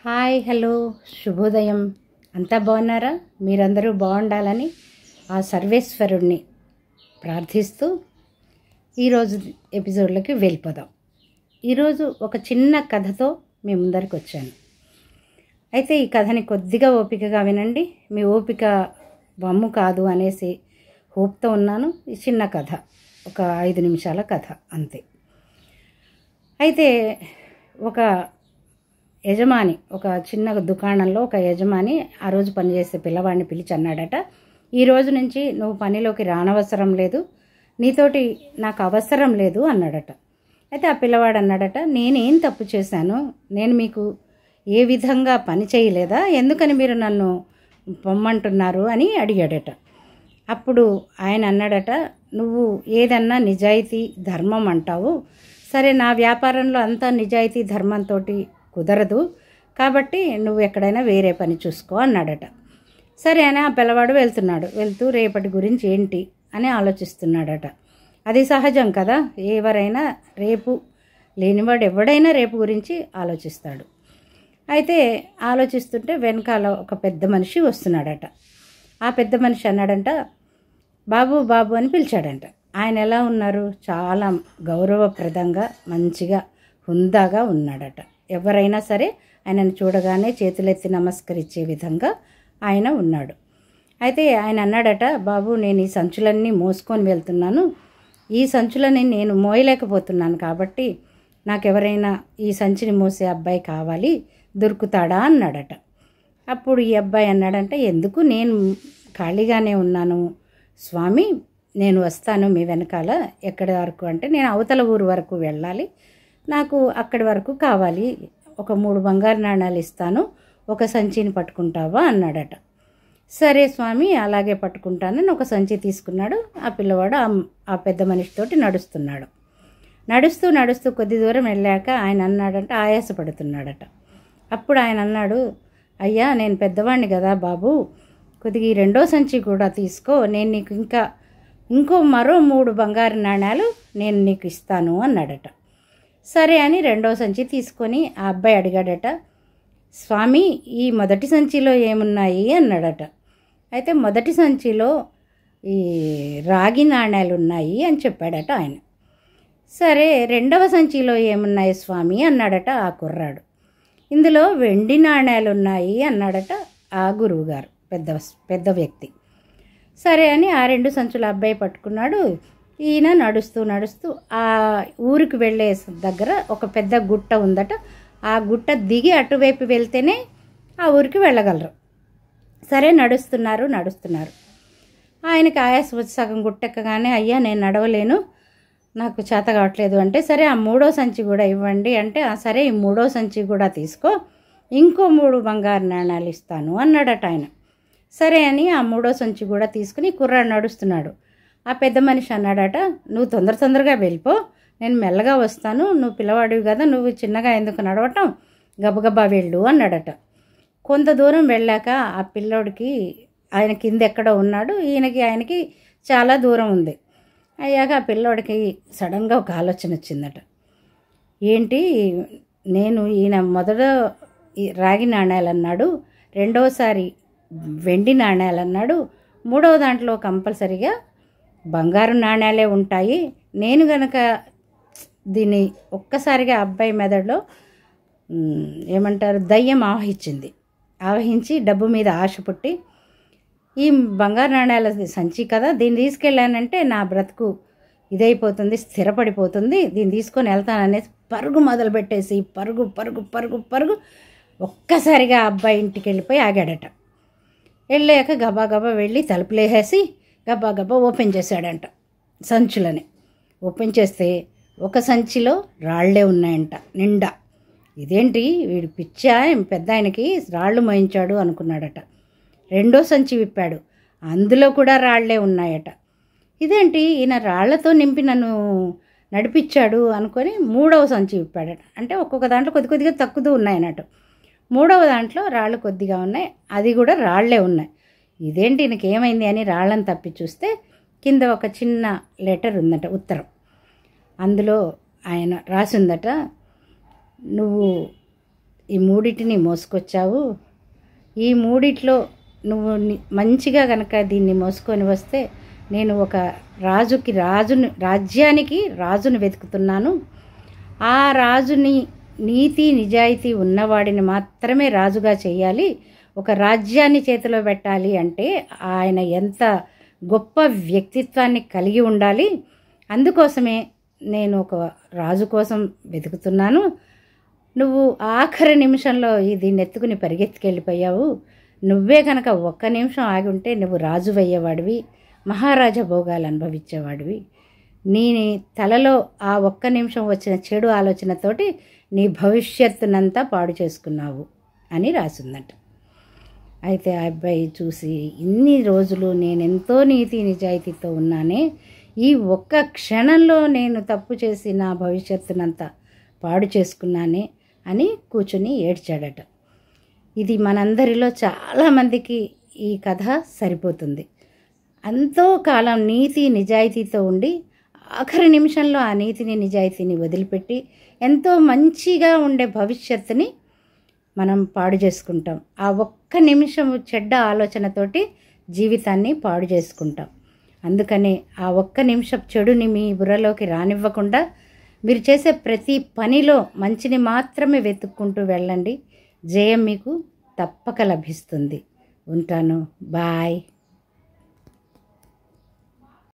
Hi hello శుభోదయం. అంతా బాగున్నారా? మీరందరూ బాగుండాలని ఆ సర్వేశ్వరుణ్ణి ప్రార్థిస్తూ ఈరోజు ఎపిసోడ్లోకి వెళ్ళిపోదాం. ఈరోజు ఒక చిన్న కథతో మీ ముందరికి వచ్చాను. అయితే ఈ కథని కొద్దిగా ఓపికగా వినండి. మీ ఓపిక వమ్ము కాదు అనేసి హోప్తో ఉన్నాను. ఈ చిన్న కథ ఒక 5 నిమిషాల కథ అంతే. అయితే ఒక యజమాని, ఒక చిన్న దుకాణంలో ఒక యజమాని ఆ రోజు పనిచేసే పిల్లవాడిని పిలిచి అన్నాడట, ఈ రోజు నుంచి నువ్వు పనిలోకి రానవసరం లేదు, నీతోటి నాకు అవసరం లేదు అన్నాడట. అయితే ఆ పిల్లవాడు అన్నాడట, నేనేం తప్పు చేశాను? నేను మీకు ఏ విధంగా పని చేయలేదా? ఎందుకని మీరు నన్ను పొమ్మంటున్నారు అని అడిగాడట. అప్పుడు ఆయన అన్నాడట, నువ్వు ఏదన్నా నిజాయితీ ధర్మం అంటావు, సరే నా వ్యాపారంలో అంతా నిజాయితీ ధర్మంతో కుదరదు, కాబట్టి నువ్వు ఎక్కడైనా వేరే పని చూసుకో అన్నాడట. సరే అని ఆ పిల్లవాడు వెళ్తూ రేపటి గురించి ఏంటి అని ఆలోచిస్తున్నాడట. అది సహజం కదా, ఎవరైనా రేపు లేనివాడు ఎవడైనా రేపు గురించి ఆలోచిస్తాడు. అయితే ఆలోచిస్తుంటే వెనకాల ఒక పెద్ద మనిషి వస్తున్నాడట. ఆ పెద్ద మనిషి అన్నాడంట, బాబు బాబు అని పిలిచాడంట. ఆయన ఎలా ఉన్నారు? చాలా గౌరవప్రదంగా మంచిగా హుందాగా ఉన్నాడట. ఎవరైనా సరే ఆయనను చూడగానే చేతులెత్తి నమస్కరించే విధంగా ఆయన ఉన్నాడు. అయితే ఆయన అన్నాడట, బాబు నేను ఈ సంచులన్నీ మోసుకొని వెళ్తున్నాను, ఈ సంచులని నేను మోయలేకపోతున్నాను, కాబట్టి నాకెవరైనా ఈ సంచిని మోసే అబ్బాయి కావాలి, దొరుకుతాడా అన్నాడట. అప్పుడు ఈ అబ్బాయి అన్నాడంట, ఎందుకు, నేను ఖాళీగానే ఉన్నాను స్వామి, నేను వస్తాను మీ వెనకాల. ఎక్కడి వరకు అంటే, నేను అవతల ఊరు వరకు వెళ్ళాలి, నాకు అక్కడి వరకు కావాలి, ఒక 3 బంగారు నాణాలు ఇస్తాను, ఒక సంచిని పట్టుకుంటావా అన్నాడట. సరే స్వామి అలాగే పట్టుకుంటానని ఒక సంచి తీసుకున్నాడు. ఆ పిల్లవాడు ఆ పెద్ద మనిషితోటి నడుస్తూ కొద్ది దూరం వెళ్ళాక ఆయన అన్నాడంట, ఆయాసపడుతున్నాడట. అప్పుడు ఆయన అన్నాడు, అయ్యా నేను పెద్దవాడిని కదా బాబు, కొద్దిగా ఈ 2వ సంచి కూడా తీసుకో, నేను నీకు మరో 3 బంగారు నాణాలు నేను నీకు ఇస్తాను అన్నాడట. సరే అని 2వ సంచి తీసుకొని ఆ అబ్బాయి అడిగాడట, స్వామి ఈ మొదటి సంచిలో ఏమున్నాయి అన్నాడట. అయితే మొదటి సంచిలో ఈ రాగి నాణాలు ఉన్నాయి అని చెప్పాడట ఆయన. సరే 2వ సంచిలో ఏమున్నాయి స్వామి అన్నాడట ఆ కుర్రాడు. ఇందులో వెండి నాణాలు ఉన్నాయి అన్నాడట ఆ గురువుగారు, పెద్ద వ్యక్తి. సరే అని ఆ 2 సంచుల అబ్బాయి పట్టుకున్నాడు. ఈయన నడుస్తూ ఆ ఊరికి వెళ్ళే దగ్గర ఒక పెద్ద గుట్ట ఉందట. ఆ గుట్ట దిగి అటువైపు వెళ్తేనే ఆ ఊరికి వెళ్ళగలరు. సరే నడుస్తున్నారు. ఆయనకి ఆయాస వచ్చి సగం గుట్టెక్కగానే, అయ్యా నేను నడవలేను, నాకు చేత కావట్లేదు అంటే, సరే ఆ 3వ సంచి కూడా ఇవ్వండి అంటే, సరే ఈ 3వ సంచి కూడా తీసుకో, ఇంకో 3 బంగారు నాణాలు ఇస్తాను అన్నాడట ఆయన. సరే అని ఆ 3వ సంచి కూడా తీసుకుని కుర్రాడు నడుస్తున్నాడు. ఆ పెద్ద మనిషి అన్నాడట, నువ్వు తొందరగా వెళ్ళిపో, నేను మెల్లగా వస్తాను, నువ్వు పిల్లవాడివి కదా, నువ్వు చిన్నగా ఎందుకు నడవటం, గబగబా వెళ్ళు అన్నాడట. కొంత దూరం వెళ్ళాక ఆ పిల్లోడికి, ఆయన కింద ఎక్కడో ఉన్నాడు, ఆయనకి చాలా దూరం ఉంది. అయ్యాక ఆ పిల్లోడికి సడన్గా ఒక ఆలోచన వచ్చిందట. ఏంటి, నేను ఈయన మొదట రాగి నాణాలు అన్నాడు, 2వసారి వెండి నాణాలు అన్నాడు, 3వ దాంట్లో కంపల్సరిగా బంగారు నాణాలే ఉంటాయి, నేను గనక దీన్ని ఒక్కసారిగా అబ్బాయి మెదడులో ఏమంటారు దయ్యం ఆవహించి డబ్బు మీద ఆశ పుట్టి, ఈ బంగారు నాణాల సంచి కదా, దీన్ని తీసుకెళ్ళానంటే నా బ్రతుకు ఇదైపోతుంది, స్థిరపడిపోతుంది, దీన్ని తీసుకొని వెళ్తాననేసి పరుగు మొదలుపెట్టేసి పరుగు ఒక్కసారిగా అబ్బాయి ఇంటికి వెళ్ళిపోయి ఆగాడట. వెళ్ళాక గబా వెళ్ళి తలుపులేసేసి గబా ఓపెన్ చేశాడంట సంచులని. ఓపెన్ చేస్తే ఒక సంచిలో రాళ్లే ఉన్నాయంట నిండా. ఇదేంటి వీడు పిచ్చా, పెద్ద ఆయనకి రాళ్ళు మోయించాడు అనుకున్నాడట. 2వ సంచి విప్పాడు, అందులో కూడా రాళ్లే ఉన్నాయట. ఇదేంటి ఈయన రాళ్లతో నింపి నన్ను నడిపించాడు అనుకొని 3వ సంచి విప్పాడట. అంటే ఒక్కొక్క దాంట్లో కొద్దిగా తక్కువ ఉన్నాయన్నట్టు. 3వ దాంట్లో రాళ్ళు కొద్దిగా ఉన్నాయి, అది కూడా రాళ్లే ఉన్నాయి. ఇదేంటి ఈయనకి ఏమైంది అని రాళ్ళని తప్పి చూస్తే కింద ఒక చిన్న లెటర్ ఉందట, ఉత్తరం. అందులో ఆయన రాసిందట, నువ్వు ఈ మూడిటిని మోసుకొచ్చావు. ఈ మూడిట్లో నువ్వు మంచిగా కనుక దీన్ని మోసుకొని వస్తే నేను ఒక రాజ్యానికి రాజును వెతుకుతున్నాను. ఆ రాజుని నీతి నిజాయితీ ఉన్నవాడిని మాత్రమే రాజుగా చేయాలి. ఒక రాజ్యాన్ని చేతిలో పెట్టాలి అంటే ఆయన ఎంత గొప్ప వ్యక్తిత్వాన్ని కలిగి ఉండాలి. అందుకోసమే నేను ఒక రాజు కోసం వెతుకుతున్నాను. నువ్వు ఆఖరి నిమిషంలో దీన్ని ఎత్తుకుని పరిగెత్తుకెళ్ళిపోయావు. నువ్వే కనుక ఒక్క నిమిషం ఆగి ఉంటే నువ్వు రాజు అయ్యేవాడివి, మహారాజా భోగాలు అనుభవించేవాడివి. నీ తలలో ఆ ఒక్క నిమిషం వచ్చిన చెడు ఆలోచనతోటి నీ భవిష్యత్తునంతా పాడు చేసుకున్నావు అని రాసిందట. అయితే ఆ అబ్బాయి చూసి, ఇన్ని రోజులు నేనెంతో నీతి నిజాయితీతో ఉన్నానే, ఈ ఒక్క క్షణంలో నేను తప్పు చేసి నా భవిష్యత్తునంతా పాడు చేసుకున్నానే అని కూర్చుని ఏడ్చాడట. ఇది మనందరిలో చాలామందికి ఈ కథ సరిపోతుంది. ఎంతో కాలం నీతి నిజాయితీతో ఉండి ఆఖరి నిమిషంలో ఆ నీతిని నిజాయితీని వదిలిపెట్టి ఎంతో మంచిగా ఉండే భవిష్యత్తుని మనం పాడు చేసుకుంటాం. ఆ ఒక్క నిమిషం చెడ్డ ఆలోచనతోటి జీవితాన్ని పాడు చేసుకుంటాం. అందుకనే ఆ ఒక్క నిమిషం చెడుని మీ బుర్రలోకి రానివ్వకుండా మీరు చేసే ప్రతి పనిలో మంచిని మాత్రమే వెతుక్కుంటూ వెళ్ళండి. జయం మీకు తప్పక లభిస్తుంది. ఉంటాను. బాయ్.